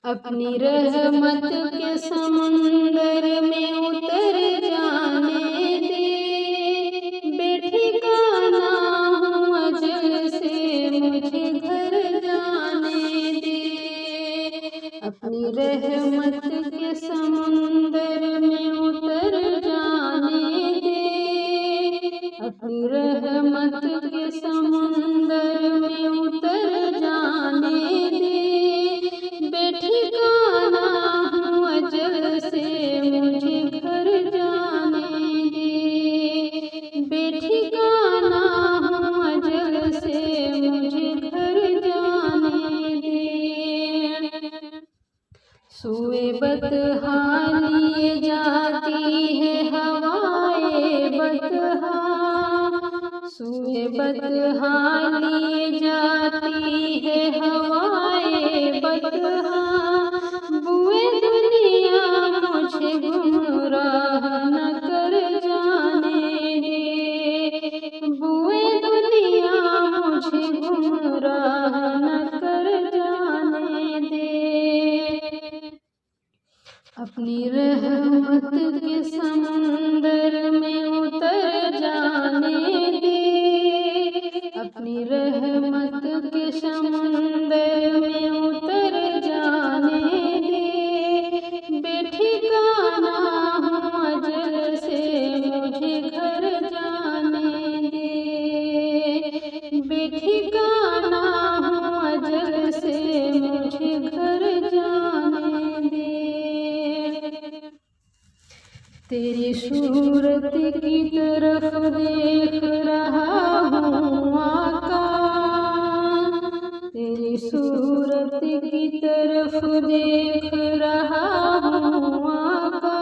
अपनी रहमत के समुंदर में उतर जाने दे, बेठिकाना हूँ अजल से मुझे घर जाने दे। अपनी रहमत के समुंदर में उतर जाने दे, अपनी रहमत के समुंदर में उतर जाने दे, बेठिकाना हूँ अजल से मुझे घर जाने दे, बेठिकाना हूँ अजल से मुझे घर जाने दे। सुए बदहाली जाती है हवाए बदहा, सुए बदहाली जाती है हवाए बदहा, बुए दुनिया मुझे गुमराह न कर जाने दे, बुए दुनिया मुझे गुमराह न कर जाने दे। अपनी रहमत के समुंदर में उतर जाने दे, अपनी रहमत के समुंदर में उतर जाने दे, बेठिकाना हूँ अजल से मुझे घर जाने दे, बेठिकाना हूँ अजल से मुझे घर जाने दे। तेरी सूरत की तरफ देख रहा हूँ आका, तेरी सूरत की तरफ देख रहा हूँ आका,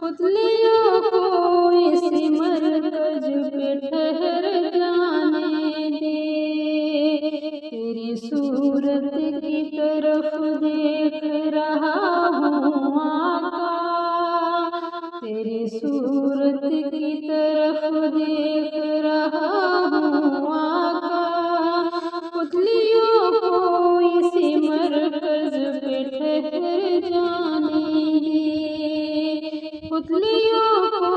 पुतलियों को इसी मरकज पे ठहर जाने दे, तेरी सूरत की तरफ देख रहा हूँ आका, तेरी सूरत की तरफ देख रहा हूँ आका, पुतलियों को इसी मरकज पे ठहर जाने दे, पुतलियों को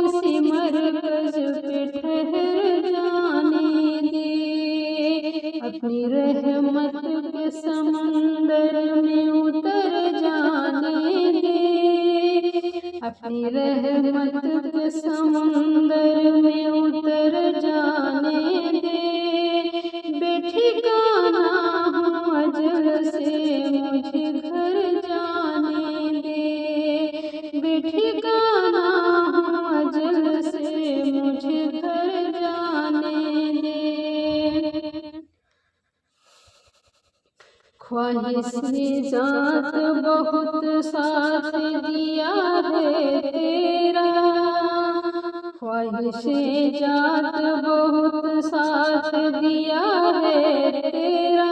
इसी मरकज पे ठहर जाने दे। अपनी रहमत के समंदर में उतर जाने दे, अपनी रहमत के समुंदर में उतर जाने दे, बेठिकाना हूँ अजल से मुझे घर जाने दे, बेठिकाना हूँ अजल से मुझे घर जाने दे। ख्वाहिश ने जात बहुत साथ दिया है तेरा, ख्वाहिश जात बहुत साथ दिया है तेरा,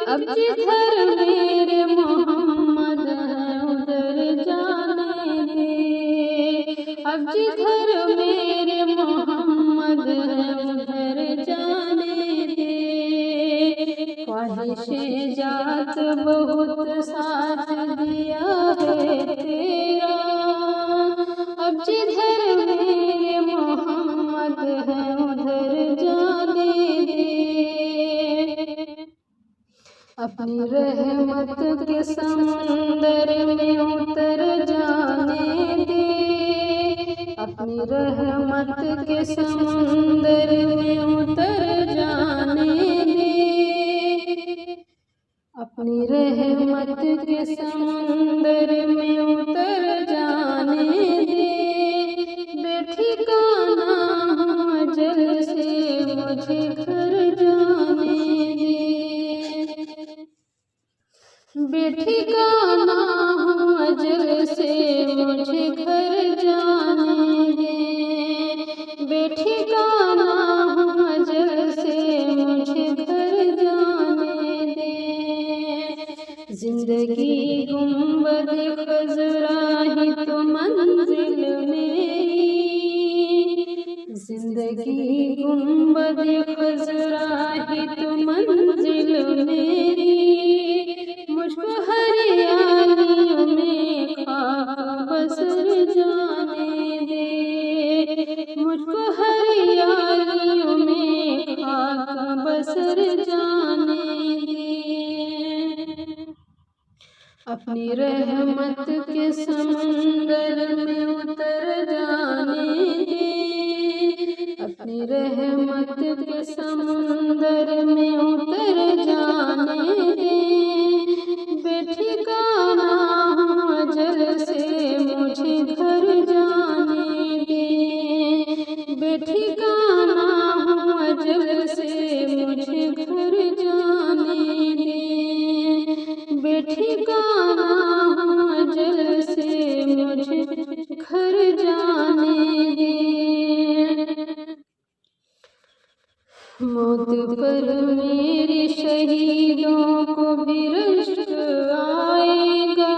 अब जिधर मेरे मोहम्मद है उधर जाने दे, अब जिधर मेरे मोहम्मद है उधर जाने दे। ख्वाहिश जात बहुत साथ दिया है तेरा, अब जिधर मेरे मोहम्मद है उधर जाने दे। अपनी रहमत के समुंदर में उतर जाने दे, अपनी रहमत के समुंदर में उतर जाने दे, अपनी रहमत के समुंदर में उतर जाने दे, बेठिकाना हूँ अजल से मुझे घर जाने दे, बेठिकाना हूँ अजल से मुझे घर जाने दे, बेठिकाना हूँ अजल से मुझे घर जाने दे। जिंदगी गुंबद खजरा ही तो मंजिल मेरी, जिंदगी गुंबद खजरा ही तो मंजिल मेरी, जाने दे। अपनी रहमत के समंदर में उतर जाने दे। अपनी रहमत के समंदर में उतर जाने दे। बेठिकाना हूँ अजल से मुझे घर जाने दे। बेठिकाना हूँ अजल से मुझे घर जाने दे। बेठिकाना हूँ अजल से मुझे घर जाने दे। मौत पर मेरे शहीदों को भी रश्क आएगा।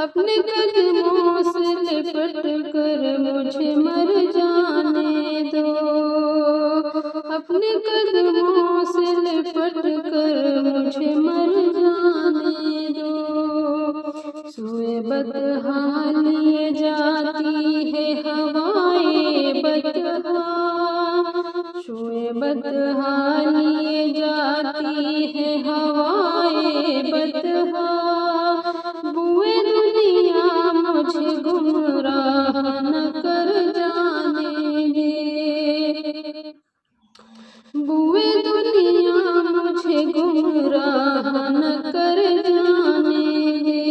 अपने कदमों से लिपट कर मुझे मर जाने दो। अपने कदमों से लिपट कर मुझे मर जाने दो। सुए बदहा लिए जाती है हवाएं बदहा। सुए बदहा लिए जाती है हवाएं बदहा। बुए दुनिया मुझे गुमराह न कर जाने दे। बुए दुनिया मुझे गुमराह न कर जाने दे।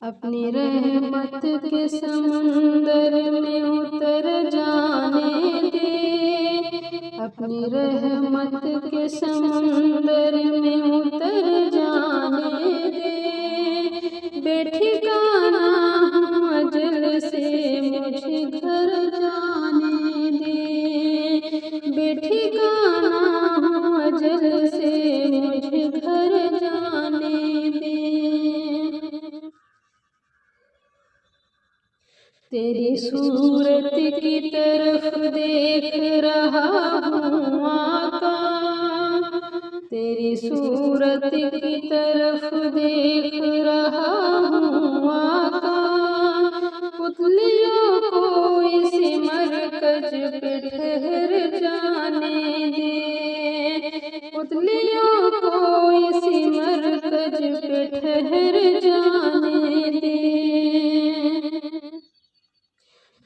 अपनी रहमत के समंदर में उतर जाने दे। अपनी रहमत के समंदर में उतर जाने दे। बेठिकाना हूँ अजल से मुझे घर जाने दे। बेठिकाना हूँ अजल से मुझे घर जाने दे। तेरी सूरत की तरफ देख रहा हूँ आका। तेरी सूरत की तरफ देख रहा हूँ आका। पुतलियों को इसी मरकज पे ठहर जाने दे। पुतलियों को इसी मरकज पे ठहर जाने दे।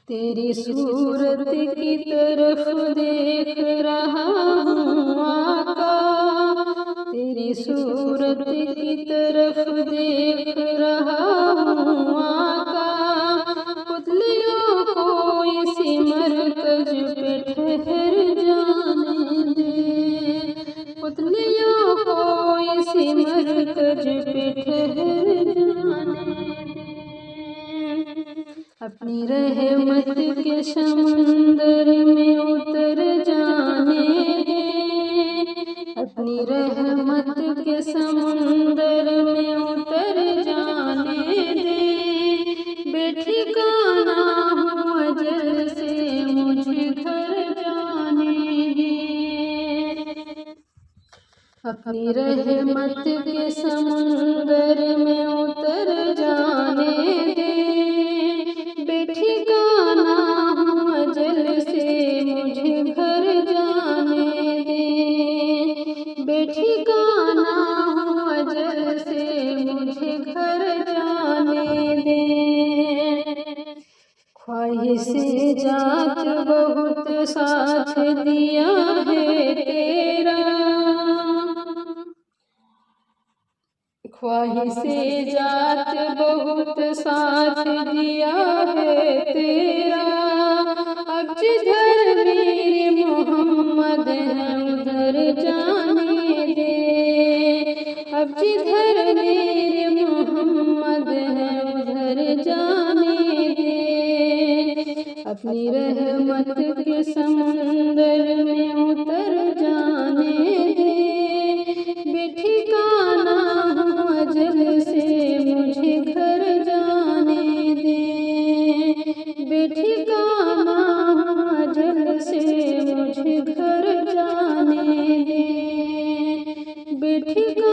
तेरी सूरत की तरफ देख रहा हूँ आका। तेरी सूरत की तरफ देख रहा हूँ आका। पुतलियों को इसी मरकज पे ठहर जाने दे। पुतलियों को इसी मरकज पे ठहर जाने दे। अपनी रहमत के समंदर में उतर जाने दे। अपनी रहमत के समंदर में उतर जाने दे। बेठिकाना हूँ अजल से मुझे घर जाने दे। अपनी रहमत के समंदर में उतर जाने दे। बेठिकाना हूँ अजल से मुझे घर जाने दे। बेठिकाना हूँ अजल से मुझे घर जाने दे। ख्वाहिशे जात बहुत साथ दिया है तेरा। ख्वाहिशे जात बहुत साथ दिया है तेरा। अब जिधर मेरे मोहम्मद है उधर जाने दे। अब जिधर मेरे मोहम्मद है उधर जाने दे। अपनी रहमत के समंदर में उतर जाने दे। बेठिकाना हूँ अजल से मुझे घर जाने दे। बेठिकाना हूँ अजल से मुझे घर जाने दे। बेठिकाना